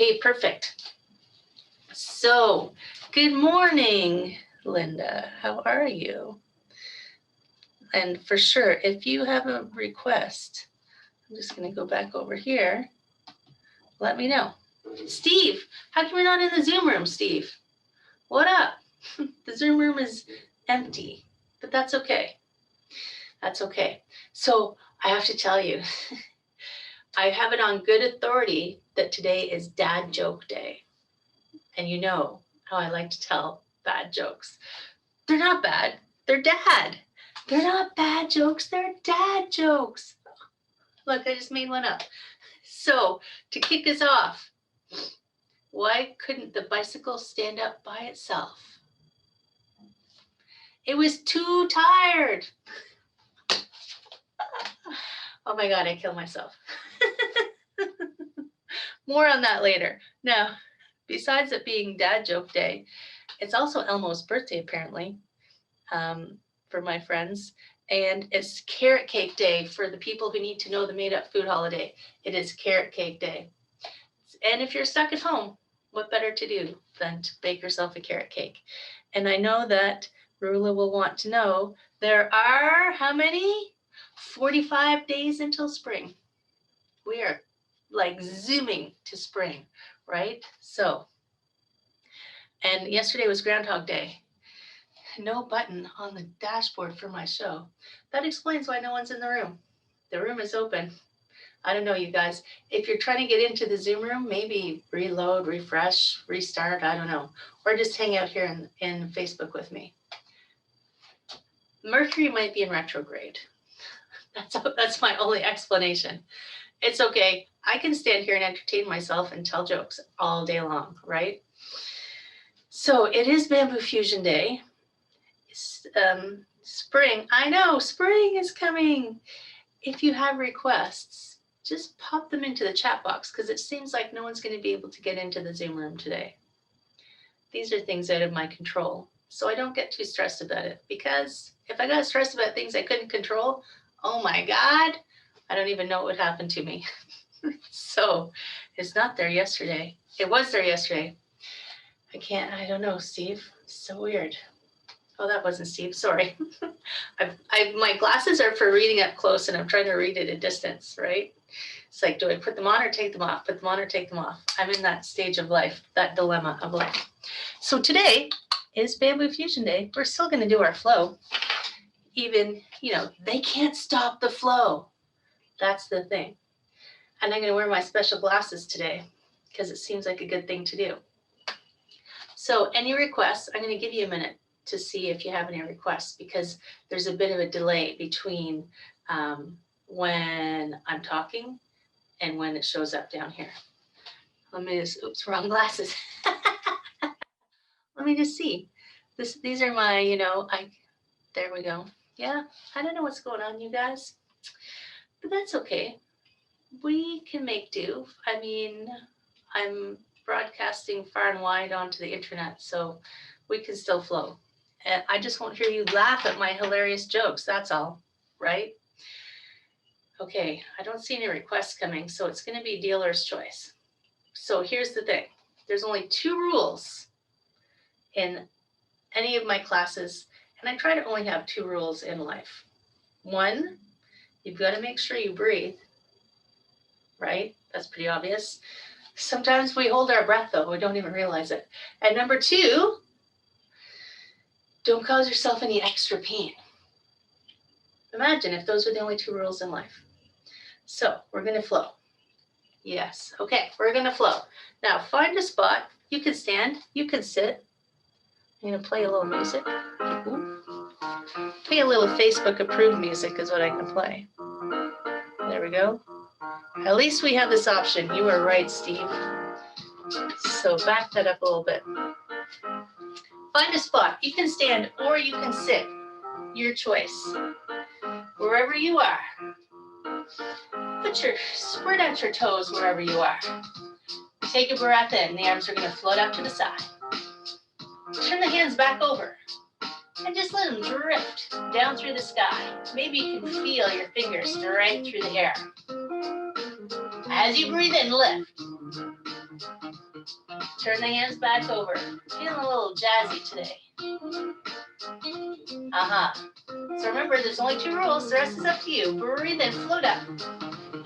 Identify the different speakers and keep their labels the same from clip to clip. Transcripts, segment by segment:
Speaker 1: Okay, perfect. So, good morning, Linda. How are you? And for sure, if you have a request, I'm just going to go back over here. Let me know. Steve, how come you're not in the Zoom room, Steve? What up? The Zoom room is empty, but that's okay. That's okay. So I have to tell you, I have it on good authority that today is Dad Joke Day. And you know how I like to tell bad jokes. They're not bad. They're dad. They're not bad jokes. They're dad jokes. Look, I just made one up. So to kick us off, why couldn't the bicycle stand up by itself? It was too tired. Oh my God, I killed myself. More on that later. Now, besides it being Dad Joke Day, it's also Elmo's birthday, apparently, for my friends. And it's Carrot Cake Day for the people who need to know the made-up food holiday. It is Carrot Cake Day. And if you're stuck at home, what better to do than to bake yourself a carrot cake? And I know that Rula will want to know, there are how many? 45 days until spring. We are like zooming to spring, right? So, and yesterday was Groundhog Day. No button on the dashboard for my show. That explains why no one's in the room. The room is open. I don't know, you guys. If you're trying to get into the Zoom room, maybe reload, refresh, restart, I don't know. Or just hang out here in Facebook with me. Mercury might be in retrograde. That's my only explanation. It's okay. I can stand here and entertain myself and tell jokes all day long, right? So it is Bamboo Fusion Day. Spring. I know, spring is coming. If you have requests, just pop them into the chat box because it seems like no one's going to be able to get into the Zoom room today. These are things out of my control. So I don't get too stressed about it, because if I got stressed about things I couldn't control, oh my God, I don't even know what would happen to me. So it's not there yesterday. It was there yesterday. I don't know, Steve. It's so weird. Oh, that wasn't Steve, sorry. My glasses are for reading up close and I'm trying to read at a distance, right? It's like, do I put them on or take them off? Put them on or take them off? I'm in that stage of life, that dilemma of life. So today is Bamboo Fusion Day. We're still gonna do our flow. Even, they can't stop the flow. That's the thing. And I'm gonna wear my special glasses today because it seems like a good thing to do. So any requests, I'm gonna give you a minute to see if you have any requests, because there's a bit of a delay between when I'm talking and when it shows up down here. Let me just, oops, wrong glasses. Let me just see. These are my, there we go. Yeah, I don't know what's going on, you guys, but that's okay. We can make do. I mean, I'm broadcasting far and wide onto the internet, so we can still flow. And I just won't hear you laugh at my hilarious jokes, that's all, right? Okay, I don't see any requests coming, so it's gonna be dealer's choice. So here's the thing. There's only 2 rules in any of my classes, and I try to only have 2 rules in life. 1, you've got to make sure you breathe, right? That's pretty obvious. Sometimes we hold our breath though, we don't even realize it. And number 2, don't cause yourself any extra pain. Imagine if those were the only 2 rules in life. So we're gonna flow. Yes, okay, we're gonna flow. Now find a spot. You can stand, you can sit. I'm gonna play a little music. Ooh. Play a little Facebook approved music is what I can play. There we go. At least we have this option. You were right, Steve. So back that up a little bit. Find a spot. You can stand or you can sit. Your choice. Wherever you are. Spread out your toes wherever you are. Take a breath in. The arms are going to float up to the side. Turn the hands back over. And just let them drift down through the sky. Maybe you can feel your fingers right through the air. As you breathe in, lift. Turn the hands back over. Feeling a little jazzy today. So remember, there's only 2 rules. The rest is up to you. Breathe in, float up.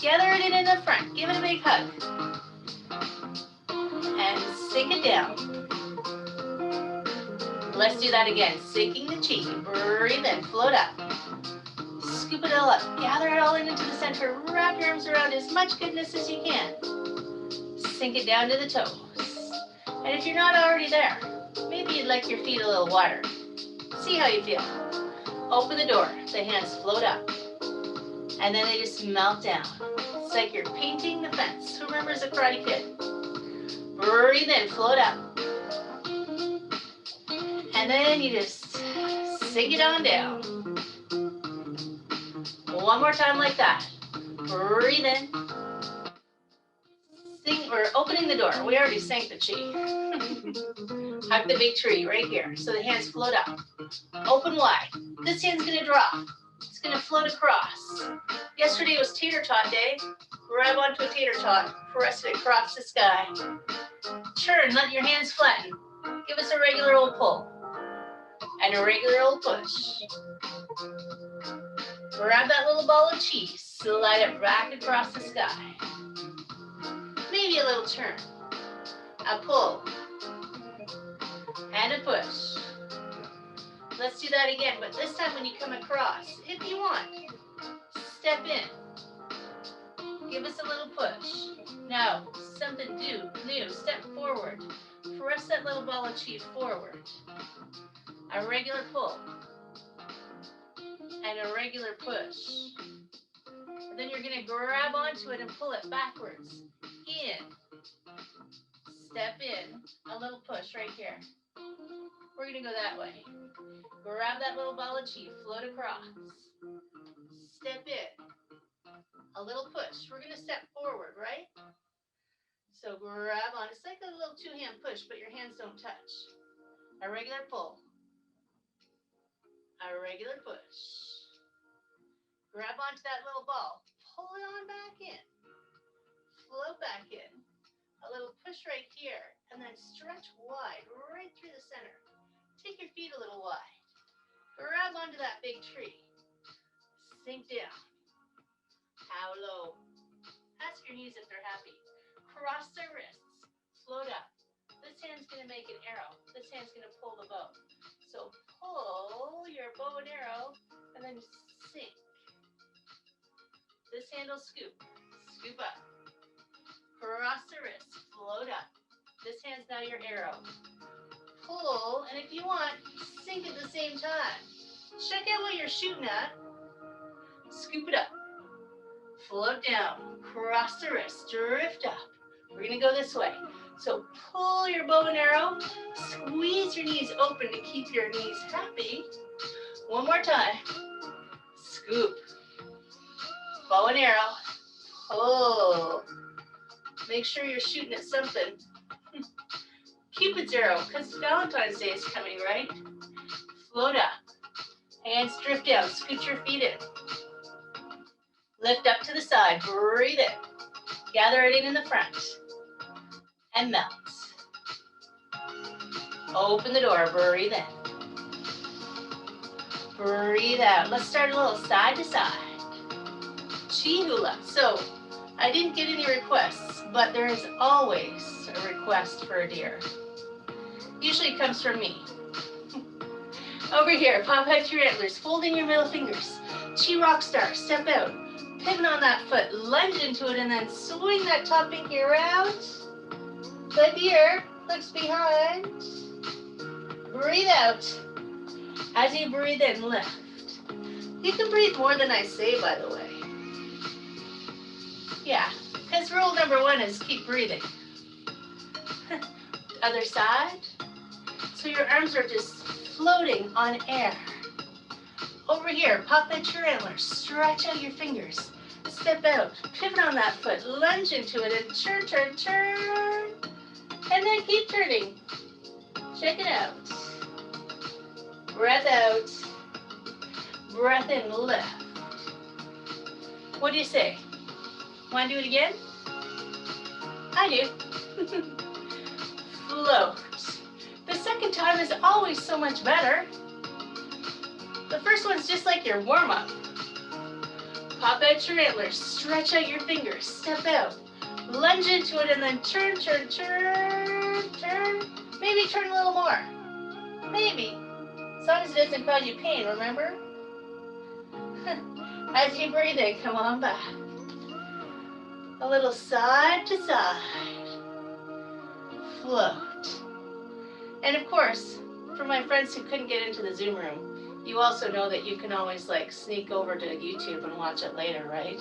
Speaker 1: Gather it in the front. Give it a big hug. And sink it down. Let's do that again. Sinking the chi. Breathe in, float up. Scoop it all up. Gather it all into the center. Wrap your arms around as much goodness as you can. Sink it down to the toes. And if you're not already there, maybe you'd like your feet a little wider. See how you feel. Open the door. The hands float up. And then they just melt down. It's like you're painting the fence. Who remembers a Karate Kid? Breathe in, float up. And then you just sink it on down. One more time like that. Breathe in. We're opening the door. We already sank the chi. Hug the big tree right here. So the hands float up. Open wide. This hand's going to drop. It's going to float across. Yesterday was tater tot day. Grab onto a tater tot. Press it across the sky. Turn. Let your hands flatten. Give us a regular old pull. And a regular old push. Grab that little ball of chi. Slide it back across the sky. Maybe a little turn. A pull. And a push. Let's do that again, but this time when you come across, if you want, step in. Give us a little push. Now, something new. Step forward. Press that little ball of chi forward. A regular pull. And a regular push. And then you're going to grab onto it and pull it backwards. In. Step in. A little push right here. We're going to go that way. Grab that little ball of chi. Float across. Step in. A little push. We're going to step forward, right? So grab on. It's like a little 2-hand push, but your hands don't touch. A regular pull. A regular push. Grab onto that little ball. Pull it on back in. Float back in. A little push right here. And then stretch wide right through the center. Take your feet a little wide. Grab onto that big tree. Sink down. How low? Ask your knees if they're happy. Cross the wrists. Float up. This hand's going to make an arrow. This hand's going to pull the bow. So pull your bow and arrow and then sink. This hand will scoop. Scoop up. Cross the wrists. Float up. This hand's now your arrow. Pull, and if you want, sink at the same time. Check out what you're shooting at. Scoop it up. Float down. Cross the wrist. Drift up. We're going to go this way. So pull your bow and arrow. Squeeze your knees open to keep your knees happy. One more time. Scoop. Bow and arrow. Pull. Make sure you're shooting at something. Cupid's arrow, because Valentine's Day is coming, right? Float up. Hands drift down. Scoot your feet in. Lift up to the side. Breathe in. Gather it in the front. And melt. Open the door. Breathe in. Breathe out. Let's start a little side to side. Chi hula. So, I didn't get any requests, but there is always a request for a deer. Usually it comes from me. Over here, pop out your antlers, folding your middle fingers. Chi rock star, step out. Pivot on that foot, lunge into it, and then swing that top pinky around. The deer looks behind. Breathe out. As you breathe in, lift. You can breathe more than I say, by the way. Yeah, because rule number 1 is keep breathing. Other side. So your arms are just floating on air. Over here, pop out your antlers, stretch out your fingers, step out, pivot on that foot, lunge into it, and turn, turn, turn. And then keep turning. Check it out. Breath out. Breath in, lift. What do you say? Want to do it again? I do. Float. The second time is always so much better. The first one's just like your warm-up. Pop out your antlers, stretch out your fingers, step out, lunge into it, and then turn, turn, turn, turn. Maybe turn a little more. Maybe. As long as it doesn't cause you pain, remember? As you breathe in, come on back. A little side to side. Float. And of course, for my friends who couldn't get into the Zoom room, you also know that you can always like sneak over to YouTube and watch it later, right?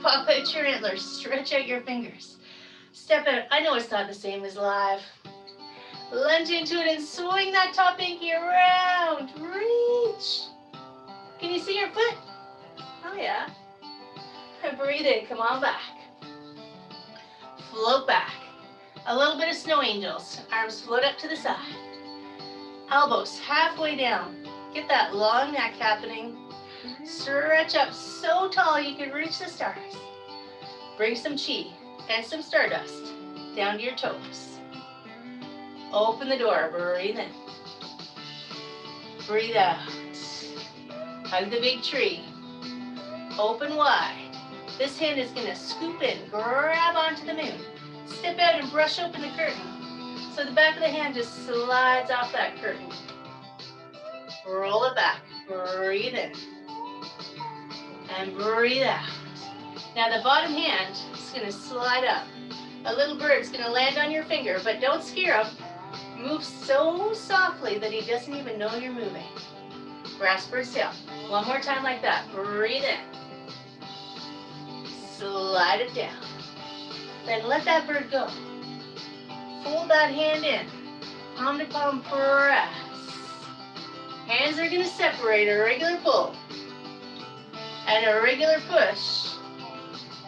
Speaker 1: Pop out your antlers, stretch out your fingers. Step out. I know it's not the same as live. Lunge into it and swing that top pinky around. Reach. Can you see your foot? Oh yeah. Breathe in, come on back. Float back. A little bit of snow angels. Arms float up to the side. Elbows halfway down. Get that long neck happening. Stretch up so tall you can reach the stars. Bring some chi and some stardust down to your toes. Open the door, breathe in. Breathe out. Hug the big tree. Open wide. This hand is going to scoop in, grab onto the moon. Step out and brush open the curtain. So the back of the hand just slides off that curtain. Roll it back. Breathe in. And breathe out. Now the bottom hand is going to slide up. A little bird's going to land on your finger, but don't scare him. Move so softly that he doesn't even know you're moving. Grass bird's tail. One more time like that. Breathe in. Slide it down. Then let that bird go. Fold that hand in. Palm to palm press. Hands are going to separate, a regular pull and a regular push.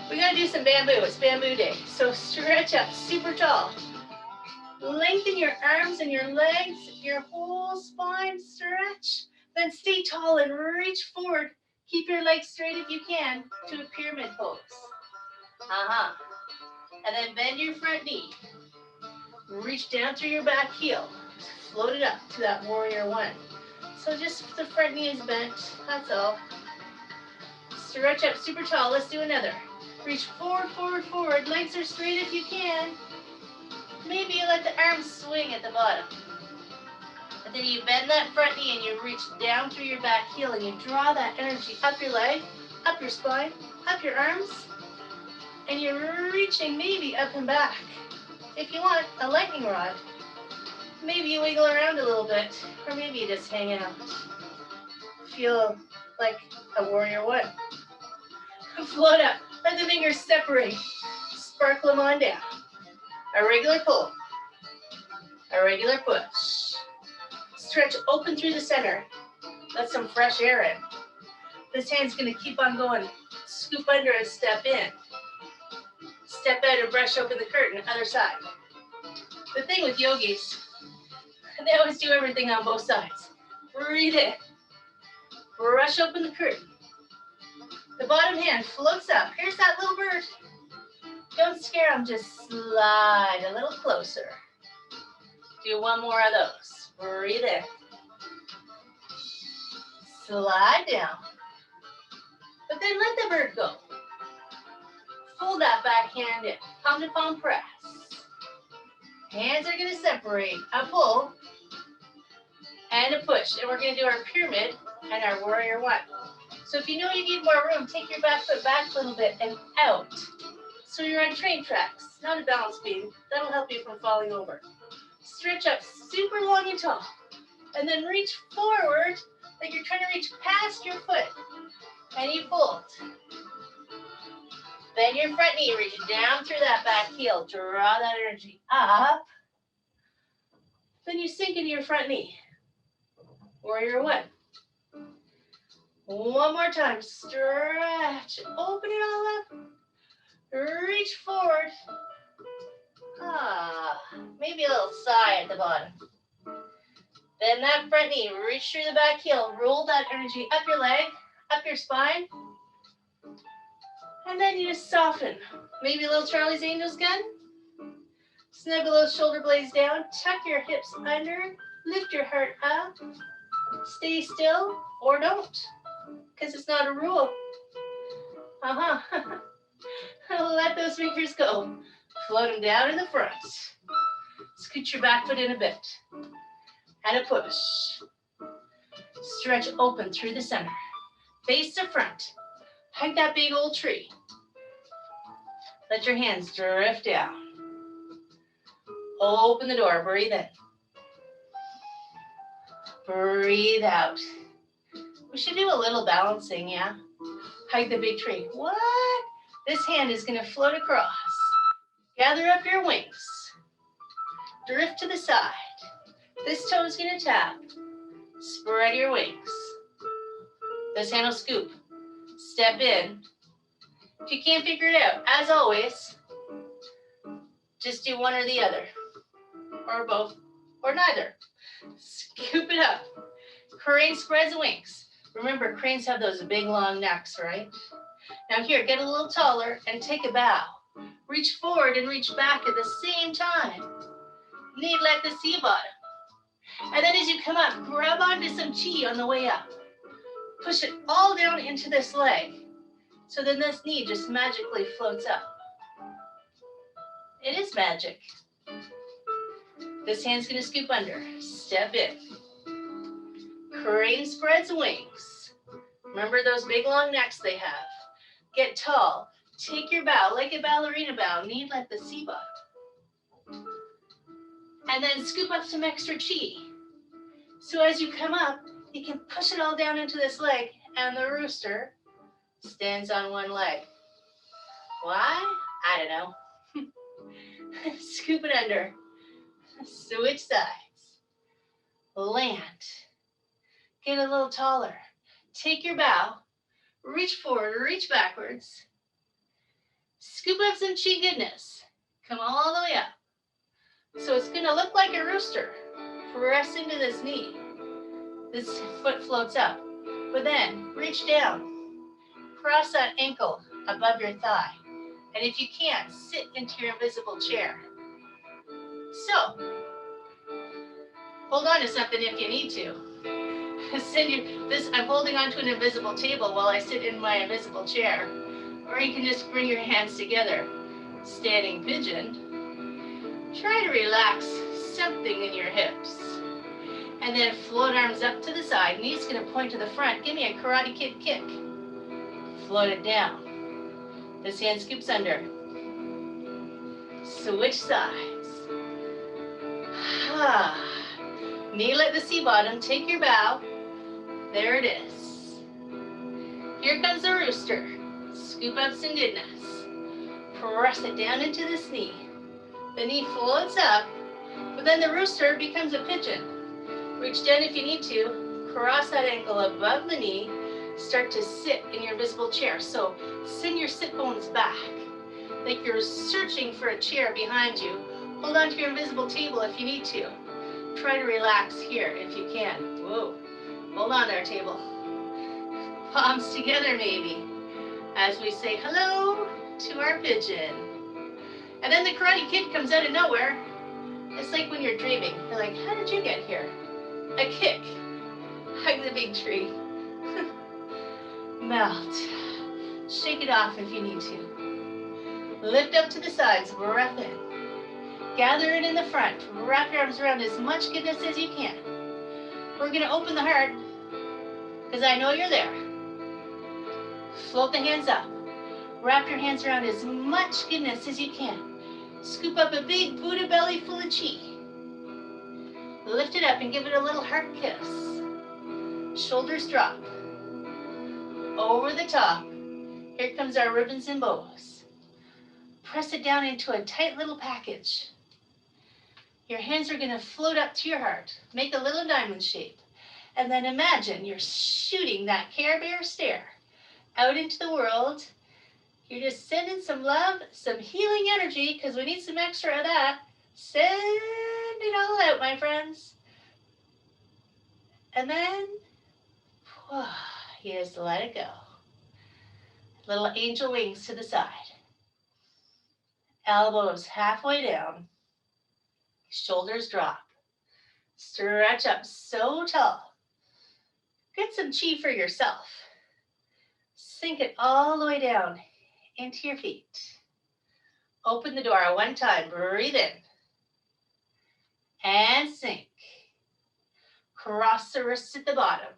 Speaker 1: We got to do some bamboo. It's bamboo day. So stretch up super tall. Lengthen your arms and your legs, your whole spine stretch. Then stay tall and reach forward. Keep your legs straight if you can to a pyramid pose. And then bend your front knee. Reach down through your back heel. Float it up to that warrior one. So just the front knee is bent, that's all. Stretch up super tall. Let's do another. Reach forward, forward, forward. Legs are straight if you can. Maybe you let the arms swing at the bottom. And then you bend that front knee and you reach down through your back heel and you draw that energy up your leg, up your spine, up your arms. And you're reaching maybe up and back. If you want a lightning rod, maybe you wiggle around a little bit, or maybe you just hang out. Feel like a warrior one. Float up. Let the fingers separate. Sparkle them on down. A regular pull. A regular push. Stretch open through the center. Let some fresh air in. This hand's going to keep on going. Scoop under and step in. Step out and brush open the curtain, other side. The thing with yogis, they always do everything on both sides. Breathe in. Brush open the curtain. The bottom hand floats up. Here's that little bird. Don't scare them, just slide a little closer. Do one more of those. Breathe in. Slide down. But then let the bird go. Fold that back hand in. Palm to palm press. Hands are going to separate. A pull and a push. And we're going to do our pyramid and our warrior one. So if you know you need more room, take your back foot back a little bit and out. So you're on train tracks, not a balance beam. That'll help you from falling over. Stretch up super long and tall. And then reach forward like you're trying to reach past your foot. And you fold. Bend your front knee, reach down through that back heel. Draw that energy up. Then you sink into your front knee. Warrior one. One more time. Stretch. Open it all up. Reach forward. Maybe a little sigh at the bottom. Bend that front knee. Reach through the back heel. Roll that energy up your leg, up your spine. And then you just soften. Maybe a little Charlie's Angels again. Snuggle those shoulder blades down, tuck your hips under, lift your heart up, stay still or don't, because it's not a rule. Let those fingers go. Float them down in the front. Scoot your back foot in a bit. And a push. Stretch open through the center. Face to front. Hug that big old tree. Let your hands drift down. Open the door. Breathe in. Breathe out. We should do a little balancing, yeah? Hug the big tree. What? This hand is going to float across. Gather up your wings. Drift to the side. This toe is going to tap. Spread your wings. This hand will scoop. Step in. If you can't figure it out, as always, just do one or the other. Or both. Or neither. Scoop it up. Crane spreads the wings. Remember, cranes have those big long necks, right? Now here, get a little taller and take a bow. Reach forward and reach back at the same time. Knee like the sea bottom. And then as you come up, grab onto some chi on the way up. Push it all down into this leg. So then this knee just magically floats up. It is magic. This hand's going to scoop under. Step in. Crane spreads wings. Remember those big long necks they have. Get tall. Take your bow like a ballerina bow. Knee like the sea bottom. And then scoop up some extra chi. So as you come up, you can push it all down into this leg, and the rooster stands on one leg. Why? I don't know. Scoop it under. Switch sides. Land. Get a little taller. Take your bow. Reach forward, reach backwards. Scoop up some chi goodness. Come all the way up. So it's going to look like a rooster. Press into this knee. This foot floats up. But then reach down. Cross that ankle above your thigh. And if you can't, sit into your invisible chair. So, hold on to something if you need to. I'm holding onto an invisible table while I sit in my invisible chair. Or you can just bring your hands together. Standing pigeon. Try to relax something in your hips. And then float arms up to the side. Knees going to point to the front. Give me a Karate Kid kick. Float it down. This hand scoops under. Switch sides. Knee like the sea bottom. Take your bow. There it is. Here comes the rooster. Scoop up some goodness. Press it down into this knee. The knee floats up, but then the rooster becomes a pigeon. Reach down if you need to. Cross that ankle above the knee. Start to sit in your invisible chair. So send your sit bones back, like you're searching for a chair behind you. Hold on to your invisible table if you need to. Try to relax here if you can. Whoa. Hold on there, table. Palms together maybe, as we say hello to our pigeon. And then the Karate Kid comes out of nowhere. It's like when you're dreaming. You're like, how did you get here? A kick. Hug the big tree. Melt. Shake it off if you need to. Lift up to the sides, breath in. Gather it in the front. Wrap your arms around as much goodness as you can. We're going to open the heart, because I know you're there. Float the hands up. Wrap your hands around as much goodness as you can. Scoop up a big Buddha belly full of chi. Lift it up and give it a little heart kiss. Shoulders drop. Over the top. Here comes our ribbons and bows. Press it down into a tight little package. Your hands are going to float up to your heart. Make a little diamond shape. And then imagine you're shooting that Care Bear stare out into the world. You're just sending some love, some healing energy, because we need some extra of that. Send it all out, my friends. And then, you just let it go. Little angel wings to the side. Elbows halfway down. Shoulders drop. Stretch up so tall. Get some chi for yourself. Sink it all the way down into your feet. Open the door one time. Breathe in. And sink. Cross the wrists at the bottom.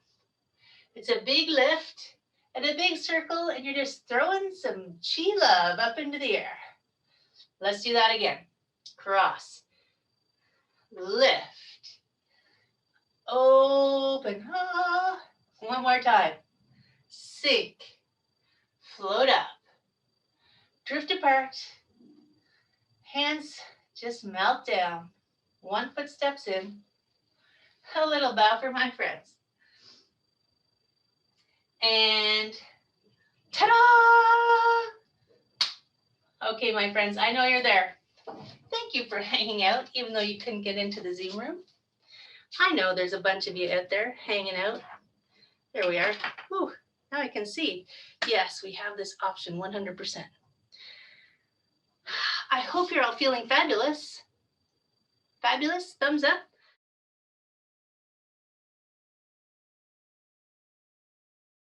Speaker 1: It's a big lift and a big circle, and you're just throwing some chi love up into the air. Let's do that again. Cross. Lift. Open. Ah. One more time. Sink. Float up. Drift apart. Hands just melt down. One foot steps in. A little bow for my friends. And ta-da! Okay, my friends, I know you're there. Thank you for hanging out, even though you couldn't get into the Zoom room. I know there's a bunch of you out there hanging out. There we are. Whew, now I can see. Yes, we have this option 100%. I hope you're all feeling fabulous. Fabulous, thumbs up.